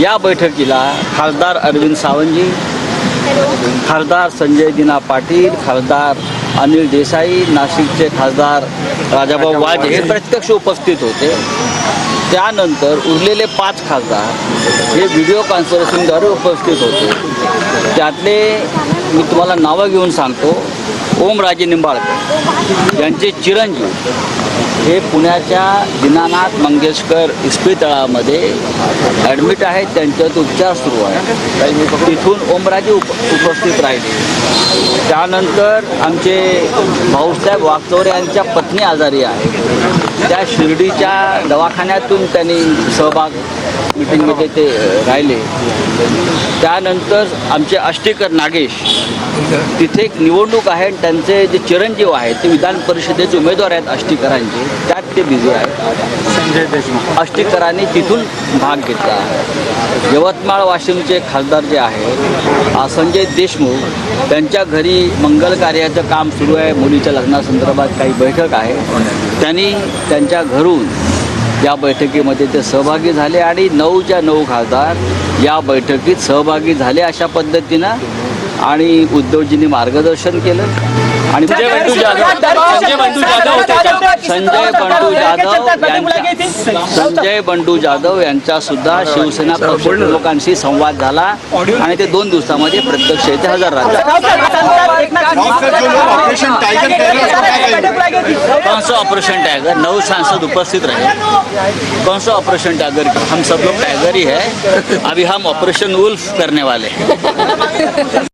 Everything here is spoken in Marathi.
या बैठकीला खासदार अरविंद सावंतजी, खासदार संजय दिना पाटील, खासदार अनिल देसाई, नाशिकचे खासदार राजाभाऊ वाजे हे प्रत्यक्ष उपस्थित होते। त्यानंतर उरलेले 5 खासदार हे व्हिडिओ कॉन्फरन्सिंगद्वारे उपस्थित होते। त्यातले मी तुम्हाला नावं घेऊन सांगतो। ओमराजे निंबाळकर यांचे चिरंजीव हे पुण्याच्या दीनानाथ मंगेशकर इस्पितळामध्ये ॲडमिट आहेत, त्यांच्यात उपचार सुरू आहे। तिथून ओमराजे उपस्थित राहिले। त्यानंतर आमचे भाऊसाहेब वागचौरे यांच्या पत्नी आजारी आहे, त्या शिर्डीच्या दवाखान्यातून त्यांनी मीटिंगमध्ये ते राहिले। त्यानंतर आमचे आष्टीकर नागेश, तिथे एक निवडणूक आहे, त्यांचे जे चिरंजीव आहेत ते विधान परिषदेचे उमेदवार आहेत आष्टीकरांचे, त्यात ते बिझी आहेत। संजय देशमुख आष्टीकरांनी तिथून भाग घेतला। यवतमाळ वाशिमचे खासदार जे आहेत संजय देशमुख, त्यांच्या घरी मंगल कार्याचं काम सुरू आहे, मुलीच्या लग्नासंदर्भात काही बैठक आहे, त्यांनी त्यांच्या घरून या बैठकीमध्ये ते सहभागी झाले आणि 9च्या 9 खासदार या बैठकीत सहभागी झाले अशा पद्धतीनं। आणि उद्धवजींनी मार्गदर्शन केलं आणि संजय बंडू जाधव यांचा सुद्धा शिवसेना पक्षप्रमुखांशी संवाद झाला आणि ते 2 दिवसामध्ये प्रत्यक्ष इथे हजर राहतात। कौन सा ऑपरेशन टाइगर? 9 सांसद उपस्थित रहे। कौन सा ऑपरेशन टाइगर? हम सब लोग टाइगर ही है, अभी हम ऑपरेशन वुल्फ करने वाले हैं।